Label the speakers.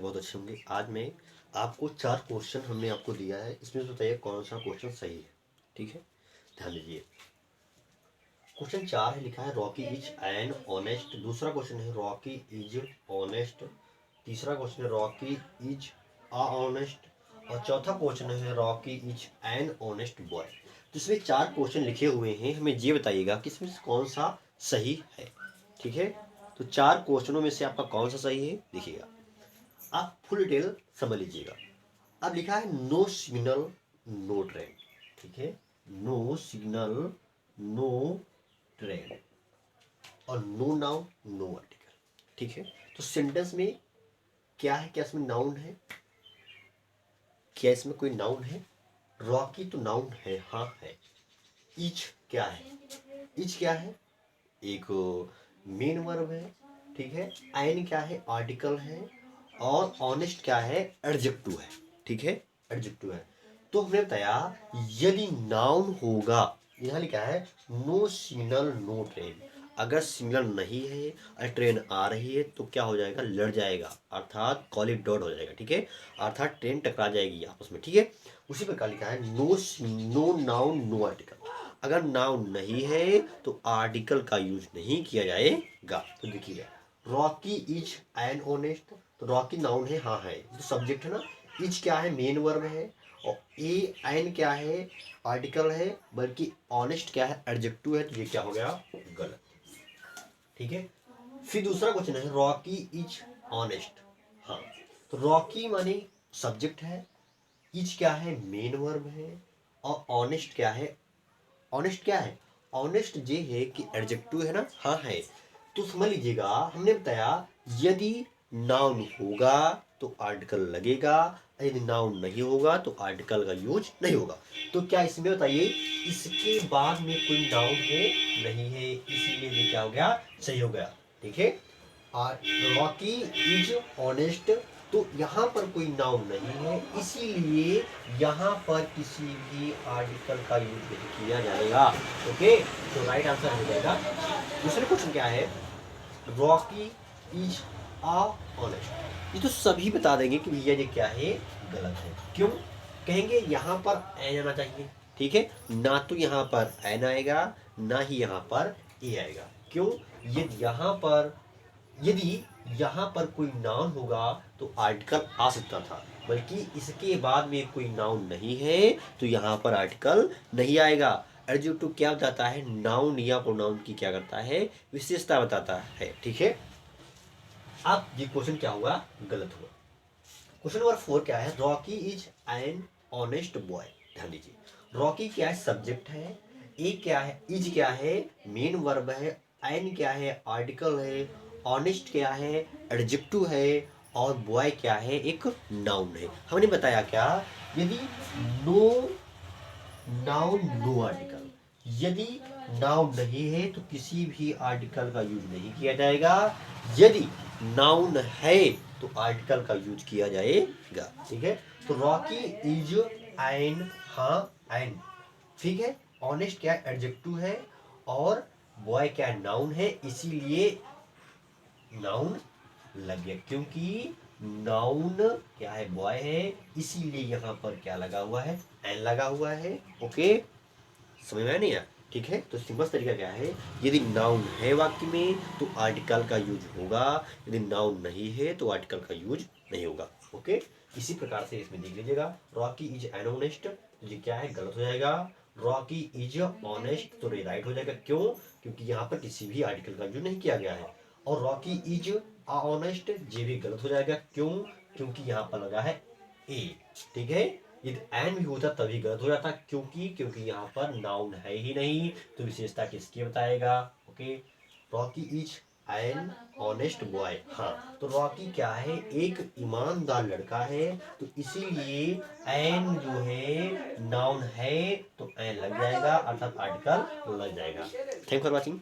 Speaker 1: बहुत अच्छे होंगे। आज मैं आपको 4 क्वेश्चन हमने आपको दिया है, इसमें से बताइए कौन सा क्वेश्चन सही है। ठीक है, ध्यान दीजिए। क्वेश्चन 4 है, लिखा है रॉकी इज एन ऑनेस्ट। दूसरा क्वेश्चन है रॉकी इज ऑनेस्ट। तीसरा क्वेश्चन है रॉकी इज अ ऑनेस्ट। और चौथा क्वेश्चन है Rocky is an honest boy. तो इसमें 4 क्वेश्चन लिखे हुए हैं, हमें ये बताइएगा कि इसमें से कौन सा सही है। ठीक है, तो 4 क्वेश्चनों में से आपका कौन सा सही है देखिएगा, आप फुल डिटेल समझ लीजिएगा। अब लिखा है नो सिग्नल नो ट्रेन। ठीक है, नो सिग्नल नो ट्रेन और नो नाउन नो आर्टिकल। ठीक है, तो सेंटेंस में क्या है, क्या इसमें नाउन है, क्या इसमें कोई नाउन है? रॉकी तो नाउन है, हाँ है। इच क्या है? इच क्या है? एक मेन वर्ब है। ठीक है, एन क्या है? आर्टिकल है। और ऑनेस्ट क्या है? एडजेक्टिव है। ठीक है, एडजेक्टिव है। तो हमने बताया यदि नाउन होगा, यहाँ लिखा है नो सिग्नल नो ट्रेन। अगर सिग्नल नहीं है और ट्रेन आ रही है तो क्या हो जाएगा? लड़ जाएगा, अर्थात कॉलिड डॉट हो जाएगा। ठीक है, अर्थात ट्रेन टकरा जाएगी आपस में। ठीक है, उसी प्रकार लिखा है नो नाउन नो आर्टिकल। अगर नाउन नहीं है तो आर्टिकल का यूज नहीं किया जाएगा। तो देखिए रॉकी इज एन ऑनेस्ट, तो रॉकी नाउन है, हाँ है, तो सब्जेक्ट है ना। इज क्या है? मेन वर्ब है। और ए एन क्या है? आर्टिकल है। बल्कि ऑनेस्ट क्या है? एडजेक्टिव है। तो ये क्या हो गया? गलत। ठीक है, फिर दूसरा क्वेश्चन है रॉकी इज ऑनेस्ट। हाँ, तो रॉकी माने सब्जेक्ट है, इज क्या है? मेन वर्ब है। और ऑनेस्ट क्या है? ऑनेस्ट क्या है? ऑनेस्ट ये है कि एडजेक्टिव है ना, हाँ है। तो समझ लीजिएगा, हमने बताया यदि नाउन होगा तो आर्टिकल लगेगा, यदि नाउन नहीं होगा तो आर्टिकल का यूज नहीं होगा। तो क्या इसमें बताइए इसके बाद में कोई नाउन है? नहीं है, इसीलिए ये क्या हो गया? सही हो गया। ठीक है, रॉकी इज ऑनेस्ट, तो यहाँ पर कोई नाउन नहीं है, इसीलिए यहाँ पर किसी भी आर्टिकल का यूज नहीं किया जाएगा। ओके, तो राइट आंसर हो जाएगा। दूसरे क्वेश्चन क्या है? Rocky is a honest. ये तो सभी बता देंगे कि भैया ये क्या है? गलत है। क्यों? कहेंगे यहाँ पर एन आना चाहिए। ठीक है, ना तो यहाँ पर एन आएगा, ना ही यहाँ पर ए आएगा। क्यों? ये यहाँ पर यदि यहाँ पर कोई नाउन होगा तो आर्टिकल आ सकता था, बल्कि इसके बाद में कोई नाउन नहीं है तो यहाँ पर आर्टिकल नहीं आएगा। एडजेक्टिव क्या बताता है? नाउन या प्रोनाउन की क्या करता है? विशेषता बताता है। ठीक है, अब ये क्वेश्चन क्या हुआ? गलत हुआ। क्वेश्चन नंबर 4 क्या है? Rocky is an honest boy. ध्यान दीजिए, रॉकी क्या है? सब्जेक्ट है। ए क्या है? इज क्या है? मेन वर्ब है। एन क्या है? आर्टिकल है। ऑनेस्ट क्या है? एडजेक्टिव है। और बॉय क्या है? एक नाउन है। हमने बताया क्या? यदि नो नाउन नो आर्टिकल, यदि नाउन नहीं है तो किसी भी आर्टिकल का यूज नहीं किया जाएगा। यदि नाउन है तो आर्टिकल का यूज किया जाएगा। ठीक है, तो रॉकी इज एन, हाँ एन। ठीक है, ऑनेस्ट क्या? एडजेक्टिव है। और बॉय क्या? नाउन है, इसीलिए नाउन लग गया, क्योंकि नाउन क्या है? बॉय है, इसीलिए यहाँ पर क्या लगा हुआ है? एन लगा हुआ है। ओके, समझ में नहीं आया? ठीक है, तो सिंपल तरीका क्या है? यदि नाउन है वाक्य में तो आर्टिकल का यूज होगा, यदि नाउन नहीं है तो आर्टिकल का यूज नहीं होगा। ओके, इसी प्रकार से इसमें देख लीजिएगा रॉकी इज एन ऑनेस्ट, तो ये क्या है? गलत हो जाएगा। रॉकी इज ऑनेस्ट तो ये राइट हो जाएगा। क्यों? क्योंकि यहाँ पर किसी भी आर्टिकल का यूज नहीं किया गया है। और रॉकी इज अ ऑनेस्ट ये भी गलत हो जाएगा। क्यों? क्योंकि यहाँ पर लगा है ए। ठीक है, यदि एन भी होता तभी गलत हो जाता, क्योंकि यहाँ पर नाउन है ही नहीं, तो विशेषता किसकी बताएगा? Okay, Rocky is an honest boy. हाँ, तो रॉकी क्या है? एक ईमानदार लड़का है, तो इसीलिए एन जो है नाउन है तो एन लग जाएगा, अर्थात आर्टिकल लग जाएगा। Thank for watching.